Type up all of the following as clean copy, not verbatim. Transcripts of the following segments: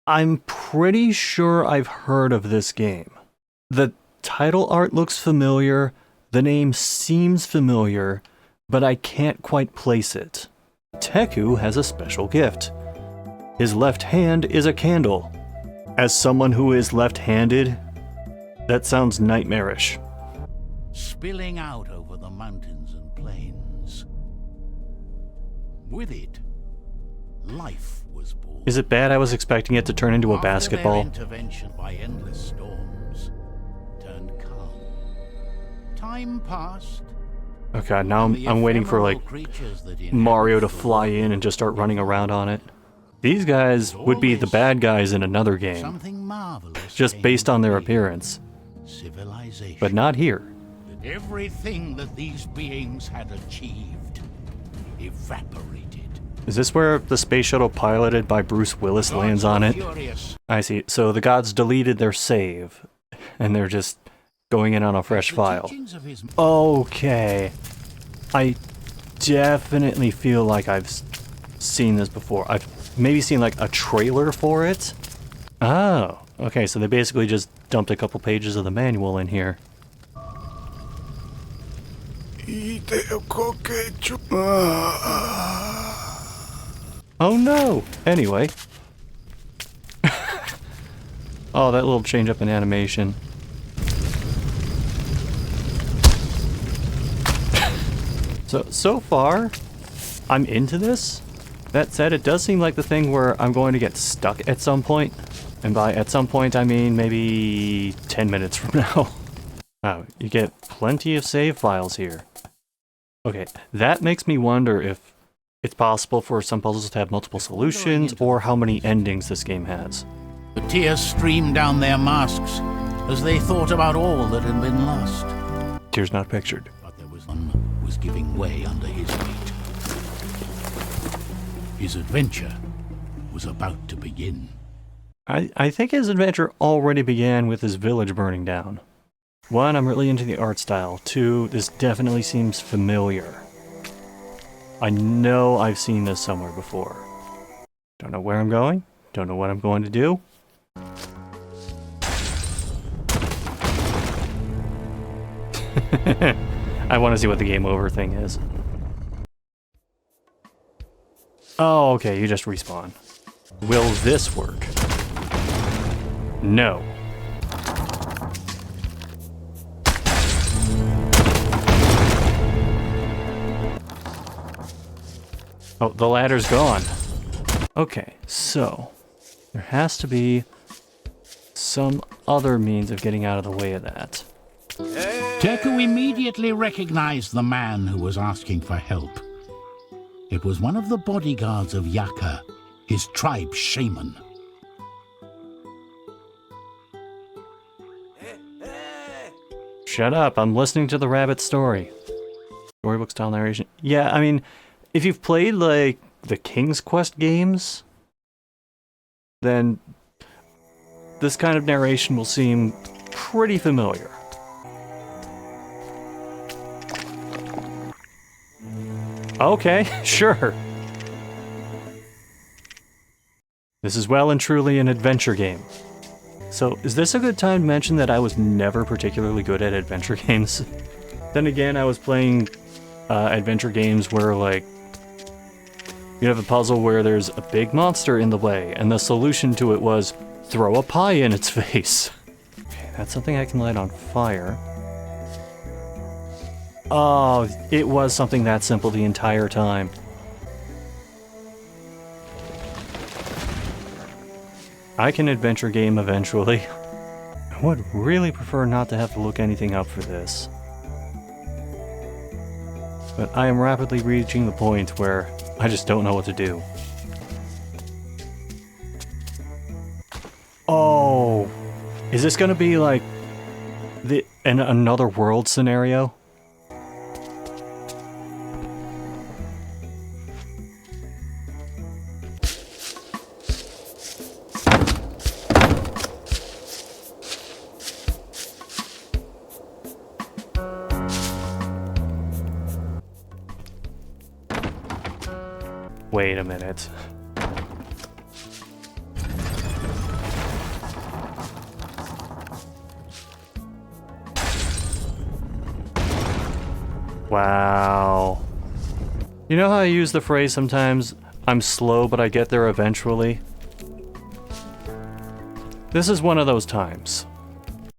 I'm pretty sure I've heard of this game. The title art looks familiar, the name seems familiar, but I can't quite place it. Teku has a special gift. His left hand is a candle. As someone who is left-handed, that sounds nightmarish. Spilling out over the mountains and plains. With it, life was born. Is it bad I was expecting it to turn into a basketball? After their intervention by endless storms turned calm. Time passed. Okay, now I'm waiting for like Mario to fly in and just start running around on it. These guys would be the bad guys in another game, just based on their appearance. Civilization. But not here. Everything that these beings had achieved evaporated. Is this where the space shuttle piloted by Bruce Willis lands on it? I see. So the gods deleted their save, and they're just going in on a fresh file. Okay. I definitely feel like I've seen this before. I've maybe seen like a trailer for it. Oh, okay. So they basically just dumped a couple pages of the manual in here. Oh no! Anyway. Oh, that little change up in animation. So far, I'm into this. That said, it does seem like the thing where I'm going to get stuck at some point. And by at some point, I mean maybe 10 minutes from now. Oh, you get plenty of save files here. Okay, that makes me wonder if it's possible for some puzzles to have multiple solutions, or how many endings this game has. The tears streamed down their masks as they thought about all that had been lost. Tears not pictured. But there was one was giving way under his weight. His adventure was about to begin. I think his adventure already began with his village burning down. 1, I'm really into the art style. 2, this definitely seems familiar. I know I've seen this somewhere before. Don't know where I'm going. Don't know what I'm going to do. I want to see what the game over thing is. Oh, okay, you just respawn. Will this work? No. Oh, the ladder's gone. Okay, so there has to be some other means of getting out of the way of that. Teku immediately recognized the man who was asking for help. It was one of the bodyguards of Yaka, his tribe shaman. Shut up, I'm listening to the rabbit story. Storybook style narration. Yeah, I mean, if you've played, like, the King's Quest games, then this kind of narration will seem pretty familiar. Okay, sure. This is well and truly an adventure game. So, is this a good time to mention that I was never particularly good at adventure games? Then again, I was playing adventure games where, like, you have a puzzle where there's a big monster in the way, and the solution to it was throw a pie in its face. Okay, that's something I can light on fire. Oh, it was something that simple the entire time. I can adventure game eventually. I would really prefer not to have to look anything up for this. But I am rapidly reaching the point where I just don't know what to do. Oh, is this gonna be like an another world scenario? Wait a minute. Wow. You know how I use the phrase sometimes, I'm slow but I get there eventually? This is one of those times.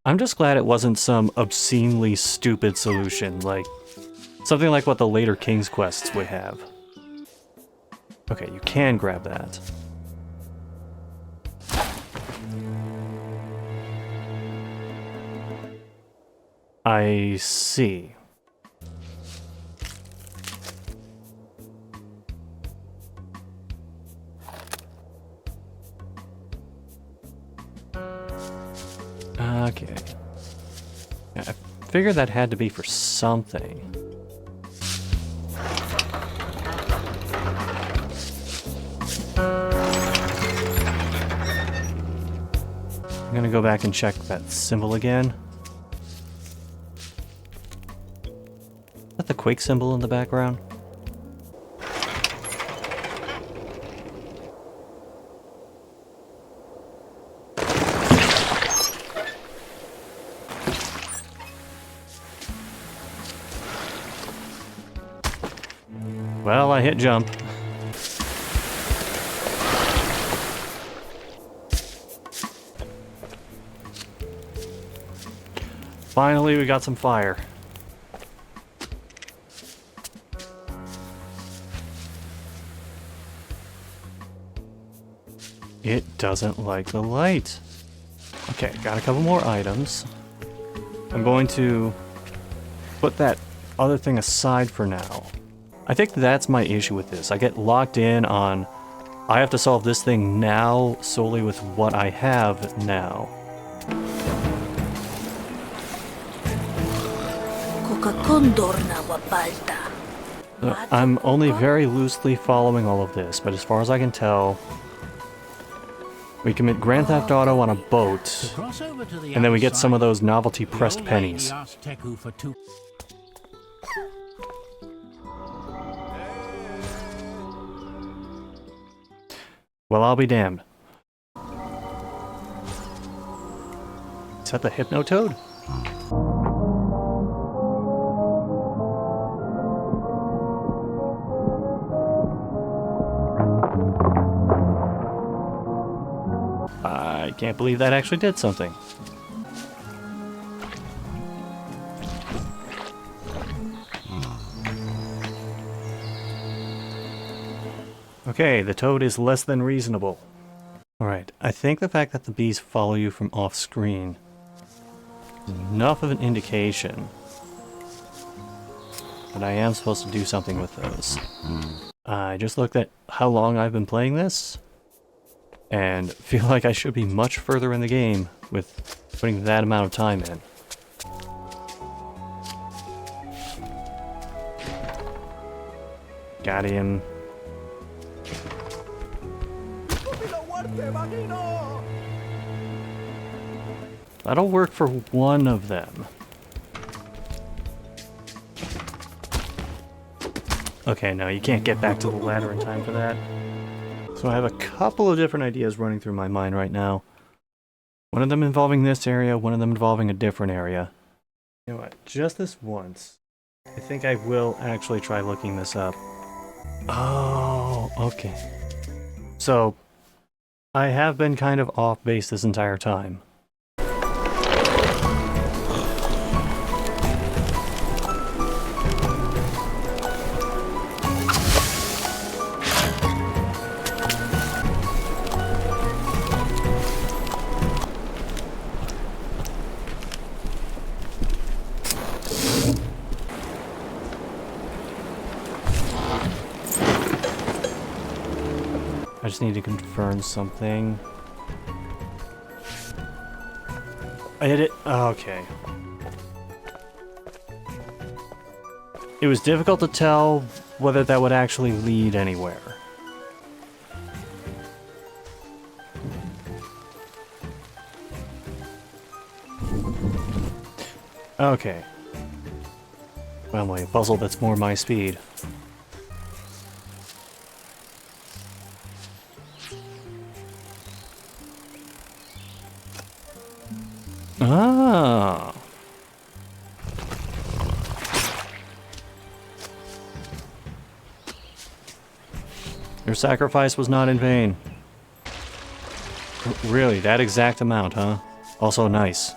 I'm just glad it wasn't some obscenely stupid solution, like something like what the later King's Quests would have. Okay, you can grab that. I see. Okay. Yeah, I figured that had to be for something. I'm gonna go back and check that symbol again. Is that the Quake symbol in the background? Well, I hit jump. Finally, we got some fire. It doesn't like the light. Okay, got a couple more items. I'm going to put that other thing aside for now. I think that's my issue with this. I get locked in on, I have to solve this thing now solely with what I have now. I'm only very loosely following all of this, but as far as I can tell, we commit Grand Theft Auto on a boat, and then we get some of those novelty pressed pennies. Well, I'll be damned. Is that the Hypnotoad? I can't believe that actually did something. Okay, the toad is less than reasonable. Alright, I think the fact that the bees follow you from off-screen is enough of an indication that I am supposed to do something with those. I just looked at how long I've been playing this, and feel like I should be much further in the game with putting that amount of time in. Got him. That'll work for one of them. Okay, no, you can't get back to the ladder in time for that. So I have a couple of different ideas running through my mind right now. One of them involving this area, one of them involving a different area. You know what, just this once, I think I will actually try looking this up. Oh, okay. So, I have been kind of off base this entire time. I just need to confirm something. I hit it. Okay. It was difficult to tell whether that would actually lead anywhere. Okay. Well, a puzzle that's more my speed. Ah. Your sacrifice was not in vain. Really, that exact amount, huh? Also nice.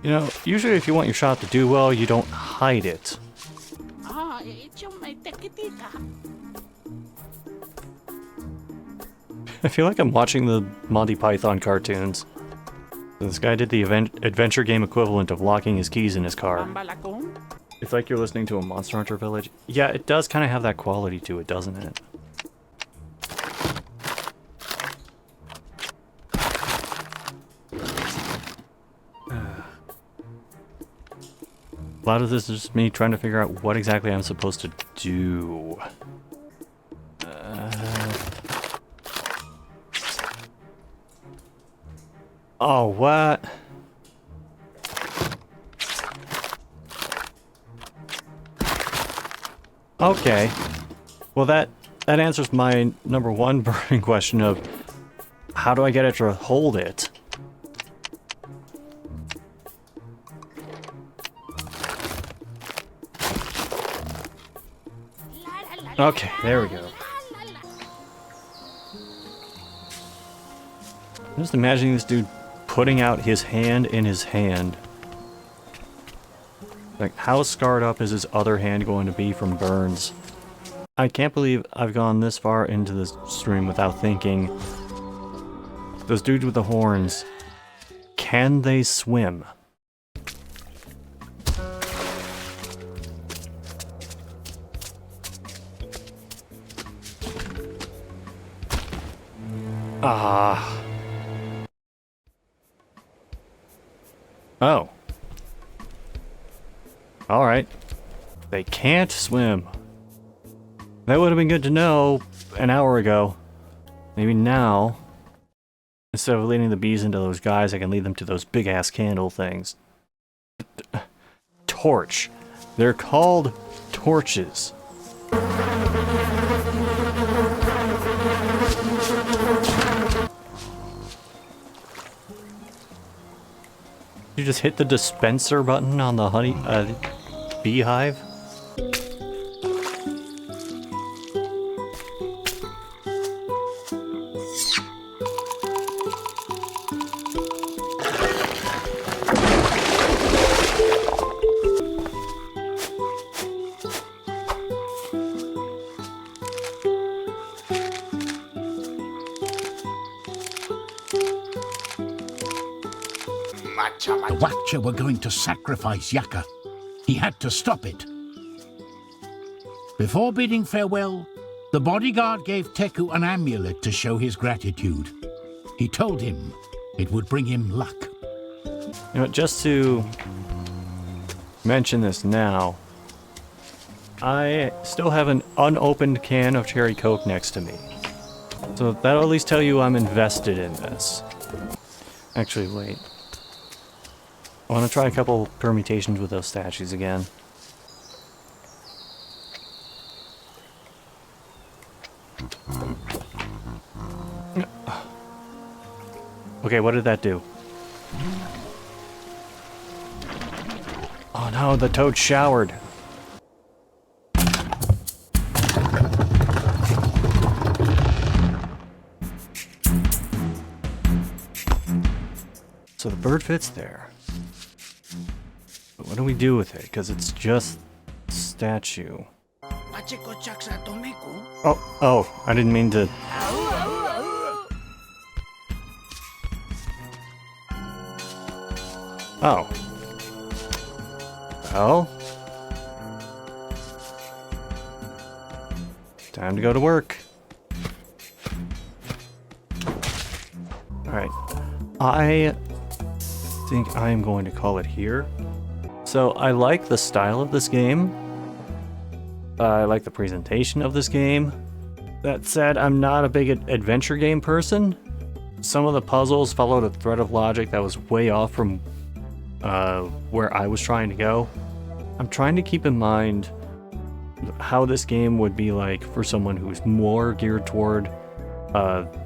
You know, usually if you want your shot to do well, you don't hide it. I feel like I'm watching the Monty Python cartoons. This guy did the adventure game equivalent of locking his keys in his car. It's like you're listening to a Monster Hunter Village. Yeah, it does kind of have that quality to it, doesn't it? A lot of this is just me trying to figure out what exactly I'm supposed to do. Oh, what? Okay. Well, that answers my number one burning question of how do I get it to hold it? Okay, there we go. I'm just imagining this dude putting out his hand in his hand. Like, how scarred up is his other hand going to be from burns? I can't believe I've gone this far into this stream without thinking. Those dudes with the horns, can they swim? Ah. Oh. Alright. They can't swim. That would have been good to know an hour ago. Maybe now, instead of leading the bees into those guys, I can lead them to those big-ass candle things. Torch. They're called torches. You just hit the dispenser button on the honey beehive? The Watcher were going to sacrifice Yaka. He had to stop it. Before bidding farewell, the bodyguard gave Teku an amulet to show his gratitude. He told him it would bring him luck. You know, just to mention this now, I still have an unopened can of cherry Coke next to me. So that'll at least tell you I'm invested in this. Actually, wait. I want to try a couple permutations with those statues again. Okay, what did that do? Oh no, the toad showered. So the bird fits there. But what do we do with it? Because it's just a statue. Oh, I didn't mean to. Oh. Well. Time to go to work. Alright. I think I am going to call it here. So I like the style of this game. I like the presentation of this game. That said, I'm not a big adventure game person. Some of the puzzles followed a thread of logic that was way off from where I was trying to go. I'm trying to keep in mind how this game would be like for someone who's more geared toward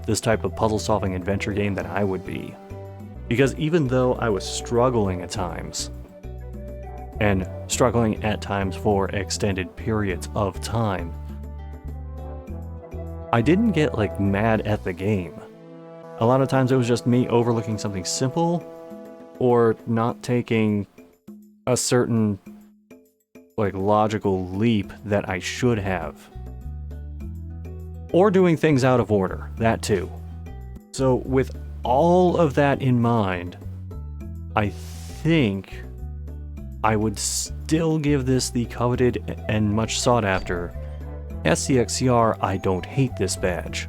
this type of puzzle-solving adventure game than I would be. Because even though I was struggling at times, and struggling at times for extended periods of time, I didn't get like mad at the game. A lot of times it was just me overlooking something simple or not taking a certain like logical leap that I should have. Or doing things out of order, that too. So with all of that in mind, I think I would still give this the coveted and much sought after SCXCR I don't hate this badge.